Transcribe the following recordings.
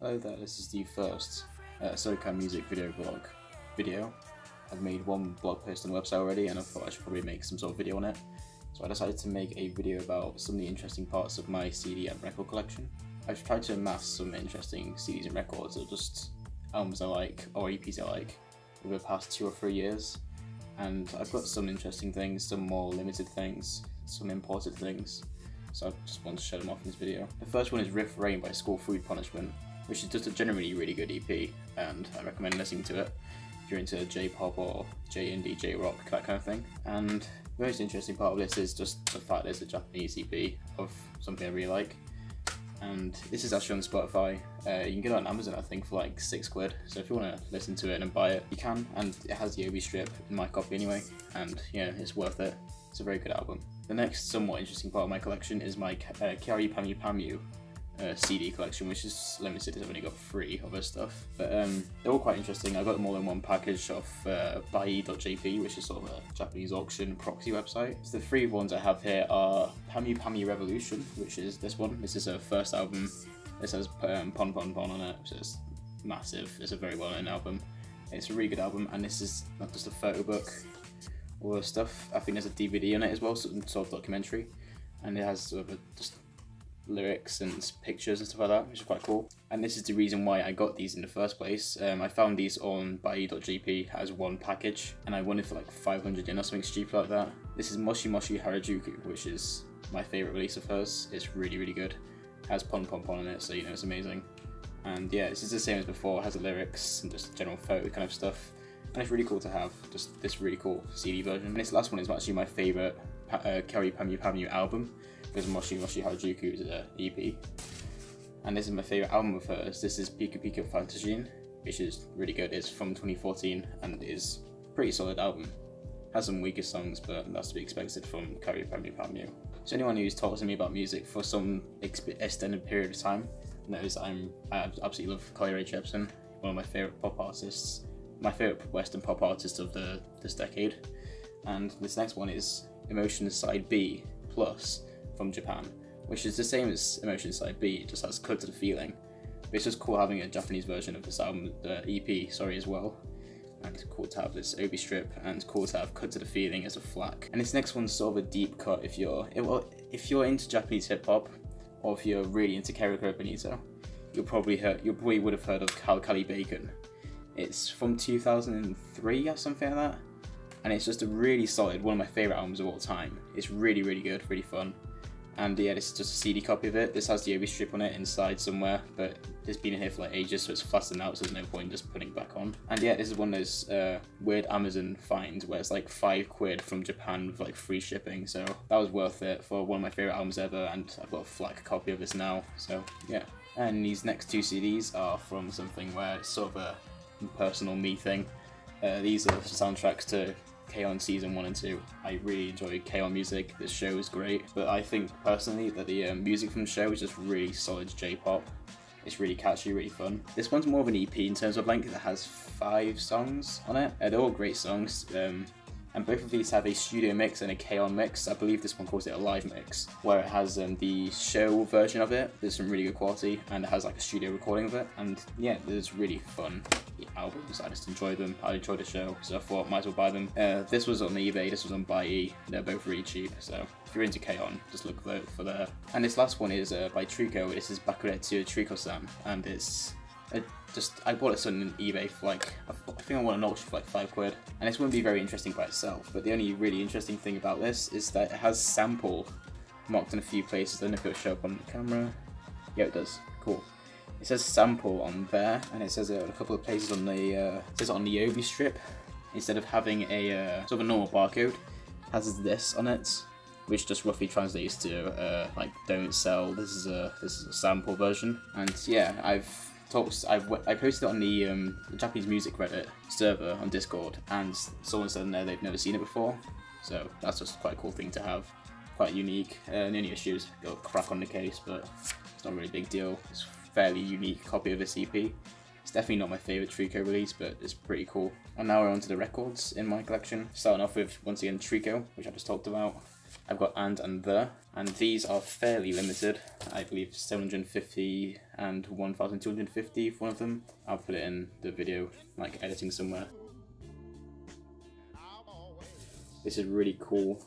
Hello there, this is the first Socan music video blog video. I've made one blog post on the website already and I thought I should probably make some sort of video on it. So I decided to make a video about some of the interesting parts of my CD and record collection. I've tried to amass some interesting CDs and records, or just albums I like, or EPs I like, over the past 2 or 3 years. And I've got some interesting things, some more limited things, some imported things. So I just want to show them off in this video. The first one is Riff Rain by School Food Punishment, which is just a generally really good EP, and I recommend listening to it if you're into J-pop or J-indie, J-rock, that kind of thing. And the most interesting part of this is just the fact that it's a Japanese EP of something I really like. And this is actually on Spotify. You can get it on Amazon, I think, for like £6. So if you want to listen to it and buy it, you can. And it has the OB strip in my copy anyway, and yeah, it's worth it. It's a very good album. The next somewhat interesting part of my collection is my Kyari Pamu Pamu CD collection, which is limited. I've only got 3 of her stuff, but they're all quite interesting. I got them all in one package off DRTYDRDZ, which is sort of a Japanese auction proxy website. So the 3 ones I have here are Pamu Pamu Revolution, which is this one. This is her first album. It says Pon Pon Pon on it, which is massive. It's a very well-known album. It's a really good album, and this is not just a photo book or stuff. I think there's a DVD on it as well, some sort of documentary, and it has sort of just lyrics and pictures and stuff like that, which is quite cool. And this is the reason why I got these in the first place. I found these on buy.gp as one package, and I won it for like 500 yen or something stupid like that. This is Moshi Moshi Harajuku, which is my favourite release of hers. It's really, really good. It has Pon Pon Pon on it, so you know it's amazing. And yeah, this is the same as before. It has the lyrics and just general photo kind of stuff. And it's really cool to have just this really cool CD version. And this last one is actually my favourite Kyari Pamu Pamu album, because Moshi Moshi Harajuku is an EP. And this is my favourite album of hers. This is Piku Piku Fantasien, which is really good. It's from 2014 and is a pretty solid album. Has some weaker songs, but that's to be expected from Kyari Pamu Pamu. So anyone who's talked to me about music for some extended period of time knows I absolutely love Carly Rae Jepsen, one of my favourite pop artists. My favourite Western pop artist of this decade. And this next one is Emotion Side B Plus from Japan, which is the same as Emotion Side B, it just has Cut to the Feeling. But it's just cool having a Japanese version of this album, the EP, as well. And it's cool to have this OB strip, and it's cool to have Cut to the Feeling as a FLAC. And this next one's sort of a deep cut if you're into Japanese hip hop, or if you're really into Keroko Benito, you probably would have heard of Kali Bacon. It's from 2003 or something like that, and it's just a really solid, one of my favourite albums of all time. It's really, really good, really fun. And yeah, this is just a CD copy of it. This has the OB strip on it inside somewhere, but it's been in here for like ages, so it's flattened out, so there's no point just putting it back on. And yeah, this is one of those weird Amazon finds where it's like £5 from Japan with like free shipping, so that was worth it for one of my favourite albums ever, and I've got a FLAC copy of this now, so yeah. And these next 2 CDs are from something where it's sort of a personal me thing. These are soundtracks to K-On! Season 1 and 2. I really enjoy K-On! Music, this show is great, but I think personally that the music from the show is just really solid J-pop. It's really catchy, really fun. This one's more of an EP in terms of length. It has 5 songs on it. They're all great songs. And both of these have a studio mix and a K-On! Mix. I believe this one calls it a live mix, where it has the show version of it. There's some really good quality, and it has like a studio recording of it. And yeah, there's really fun albums. I just enjoy them. I enjoy the show, so I thought might as well buy them. This was on eBay, this was on Buy. They're both really cheap, so if you're into K-On!, just look for there. And this last one is by Trico. This is Buckethead Trico-san, and it's I bought it on eBay for like, I think I won an auction for like £5, and this wouldn't be very interesting by itself, but the only really interesting thing about this is that it has sample marked in a few places. I don't know if it'll show up on the camera. Yeah, it does. Cool. It says sample on there, and it says it on a couple of places on the it says it on the OB strip. Instead of having a sort of a normal barcode, it has this on it, which just roughly translates to like don't sell. This is a sample version, and yeah, I posted it on the Japanese music Reddit server on Discord, and someone said in there they've never seen it before, so that's just quite a cool thing to have, quite unique. The only issue is got a crack on the case, but it's not really a big deal. It's a fairly unique copy of this EP. It's definitely not my favourite Trico release, but it's pretty cool. And now we're on to the records in my collection, starting off with, once again, Trico, which I just talked about. I've got and the, and these are fairly limited. I believe 750 and 1250 for one of them. I'll put it in the video, like editing somewhere. This is really cool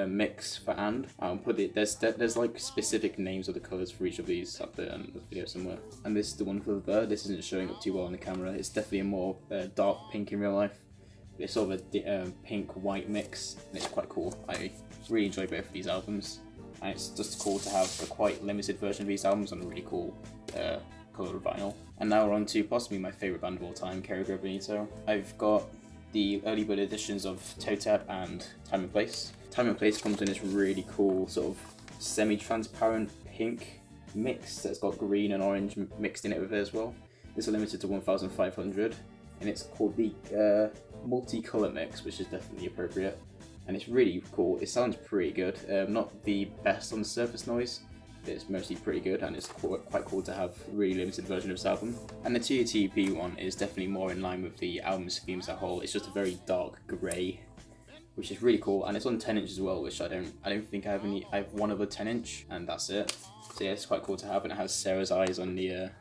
mix for and. I'll put it, there's like specific names of the colours for each of these. I'll put it in the video somewhere. And this is the one for the, this isn't showing up too well on the camera. It's definitely a more dark pink in real life. It's sort of a pink-white mix, and it's quite cool. I really enjoy both of these albums, and it's just cool to have a quite limited version of these albums on a really cool coloured vinyl. And now we're on to possibly my favourite band of all time, Carico Bonito. I've got the early bird editions of Totep and Time and Place. Time and Place comes in this really cool sort of semi-transparent pink mix that's got green and orange mixed in it with it as well. This is limited to 1,500, and it's called the multicolour mix, which is definitely appropriate, and it's really cool. It sounds pretty good. Not the best on surface noise, but it's mostly pretty good, and it's quite cool to have a really limited version of this album. And the TRTYDRDZ one is definitely more in line with the album's themes as a whole. It's just a very dark grey, which is really cool, and it's on 10" as well, which I don't think I have any. I have one other 10", and that's it. So yeah, it's quite cool to have, and it has Sarah's eyes on the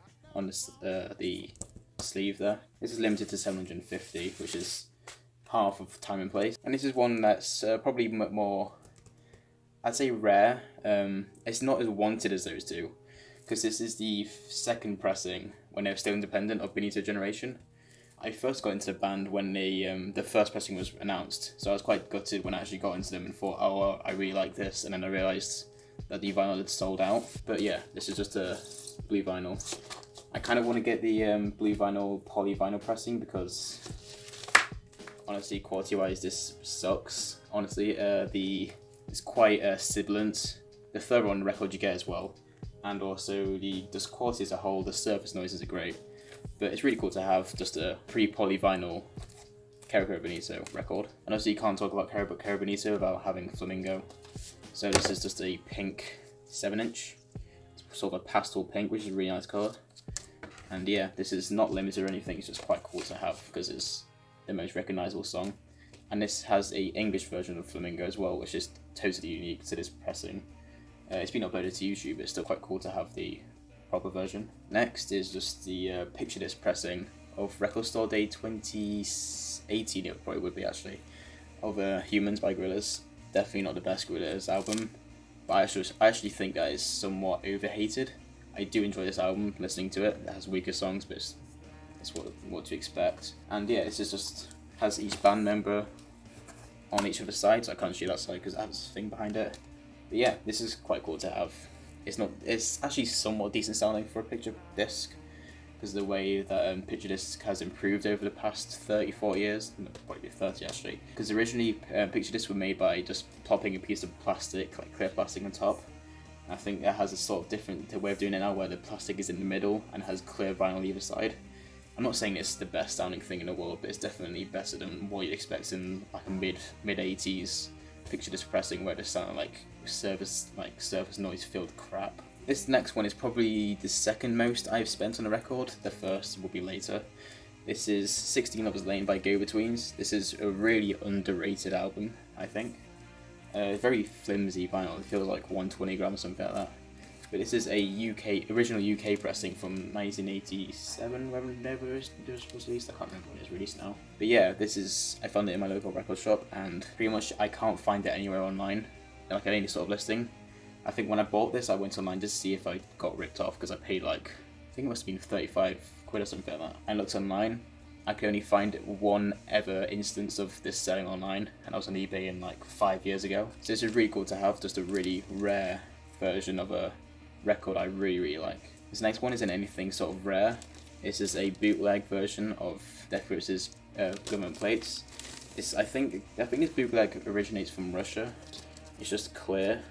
sleeve there. This is limited to 750, which is half of Time and Place, and this is one that's probably more, I'd say, rare. It's not as wanted as those two, because this is the second pressing when they were still independent of Bonito Generation. I first got into the band when the first pressing was announced, so I was quite gutted when I actually got into them and thought, oh well, I really like this, and then I realised that the vinyl had sold out. But yeah, this is just a blue vinyl. I kind of want to get the blue vinyl poly vinyl pressing, because honestly, quality-wise, this sucks. Honestly, it's quite sibilant. The further on the record you get as well, and also the quality as a whole, the surface noises are great. But it's really cool to have just a pre-poly vinyl Carico Bonito record. And obviously you can't talk about Carico Bonito without having Flamingo. So this is just a pink 7". It's sort of a pastel pink, which is a really nice colour. And yeah, this is not limited or anything, it's just quite cool to have because it's the most recognisable song. And this has a English version of Flamingo as well, which is totally unique to this pressing. It's been uploaded to YouTube, but it's still quite cool to have the proper version. Next is just the picture disc pressing of Record Store Day 2018, it probably would be actually, of Humans by Gorillaz. Definitely not the best Gorillaz album, but I actually think that is somewhat overhated. I do enjoy this album, listening to it. It has weaker songs, but it's what to expect. And yeah, this is just has each band member on each of the sides. I can't show that side because it has a thing behind it. But yeah, this is quite cool to have. It's actually somewhat decent sounding for a picture disc, because the way that picture disc has improved over the past 30-40 years, probably 30 actually, because originally picture discs were made by just plopping a piece of plastic, like clear plastic on top. I think that has a sort of different way of doing it now, where the plastic is in the middle and has clear vinyl either side. I'm not saying it's the best sounding thing in the world, but it's definitely better than what you'd expect in like a mid 80s picture disc pressing, where it just sounded like surface noise filled crap. This next one is probably the second most I've spent on a record. The first will be later. This is 16 Lovers Lane by Go-Betweens. This is a really underrated album, I think. Very flimsy vinyl. It feels like 120 grams or something like that. But this is a original UK pressing from 1987, whenever it was released. I can't remember when it was released now. But yeah, I found it in my local record shop, and pretty much I can't find it anywhere online, like at any sort of listing. I think when I bought this, I went online just to see if I got ripped off, because I paid like, I think it must have been 35 quid or something like that. I looked online. I could only find one ever instance of this selling online, and I was on eBay in like 5 years ago. So this is really cool to have, just a really rare version of a record I really like. This next one isn't anything sort of rare. This is a bootleg version of Death Grips's Government Plates. I think this bootleg originates from Russia. It's just clear.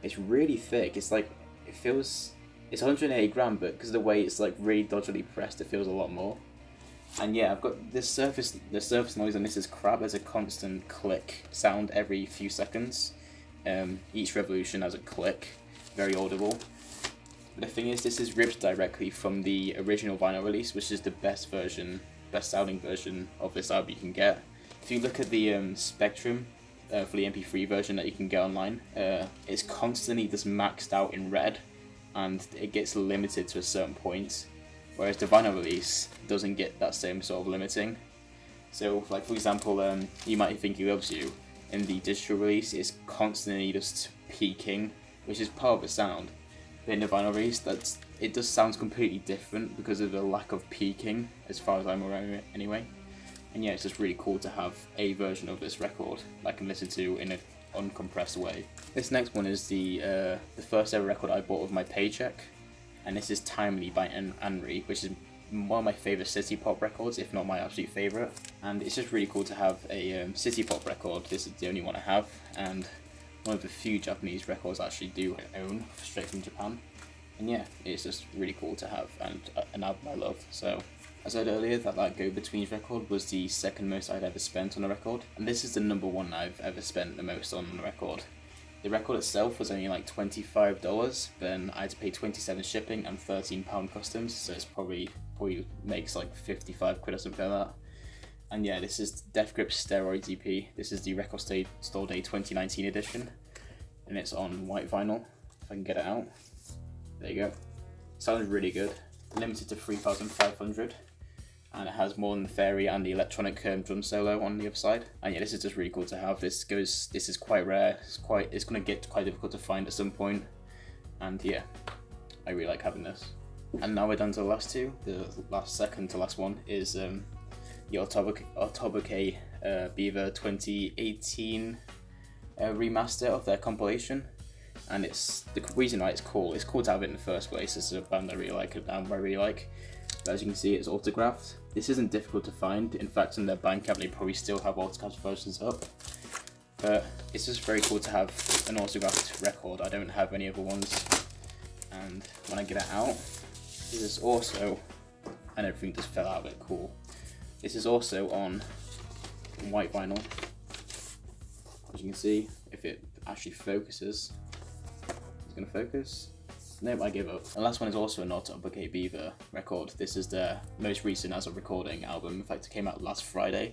It's really thick. It's 180 gram, but because of the way it's like really dodgily pressed, it feels a lot more. And yeah, I've got the surface noise on this is crap. There's a constant click sound every few seconds. Each revolution has a click, very audible. But the thing is, this is ripped directly from the original vinyl release, which is the best sounding version of this album you can get. If you look at the spectrum, for the MP3 version that you can get online. It's constantly just maxed out in red, and it gets limited to a certain point, whereas the vinyl release doesn't get that same sort of limiting. So, like for example, You Might Think He Loves You, in the digital release, it's constantly just peaking, which is part of the sound. But in the vinyl release, it just sounds completely different because of the lack of peaking, as far as I'm aware anyway. And yeah, it's just really cool to have a version of this record that I can listen to in an uncompressed way. This next one is the first ever record I bought with my paycheck, and this is Timely by Anri, which is one of my favourite city pop records, if not my absolute favourite. And it's just really cool to have a city pop record. This is the only one I have, and one of the few Japanese records I actually do own straight from Japan. And yeah, it's just really cool to have, and an album I love. So, as I said earlier, that Go Betweens record was the second most I'd ever spent on a record, and this is the number one I've ever spent the most on a record. The record itself was only like $25, then I had to pay $27 shipping and £13 customs, so it's probably makes like 55 quid or something like that. And yeah, this is Death Grip's Steroids EP. This is the Record Store Day 2019 edition, and it's on white vinyl, if I can get it out. There you go. Sounds really good. Limited to 3,500. And it has more than the fairy and the electronic drum solo on the other side. And yeah, this is just really cool to have. This is quite rare. It's gonna get quite difficult to find at some point. And yeah, I really like having this. And now we're down to the last two. The second to last one is the Otobuke Beaver 2018 remaster of their compilation. And it's the reason why it's cool to have it in the first place. This is a band I really like, an album I really like. But as you can see, it's autographed. This isn't difficult to find. In fact, in their Bandcamp, they probably still have autographed versions up. But it's just very cool to have an autographed record. I don't have any other ones. And when I get it out, this is also, and everything just fell out of it, cool. This is also on white vinyl. As you can see, if it actually focuses, it's gonna focus. Nope, I give up. The last one is also a Otobuke Beaver record. This is their most recent as a recording album. In fact, it came out last Friday.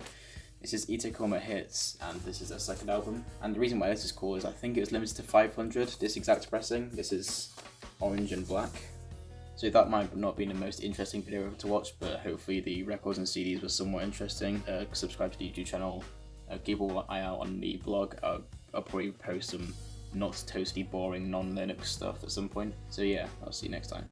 This is Colma Hits, and this is their second album. And the reason why this is cool is I think it was limited to 500, this exact pressing. This is orange and black. So that might not be the most interesting video to watch, but hopefully the records and CDs were somewhat interesting. Subscribe to the YouTube channel. Keep an eye out on the blog. I'll probably post some not totally boring non-Linux stuff at some point. So yeah, I'll see you next time.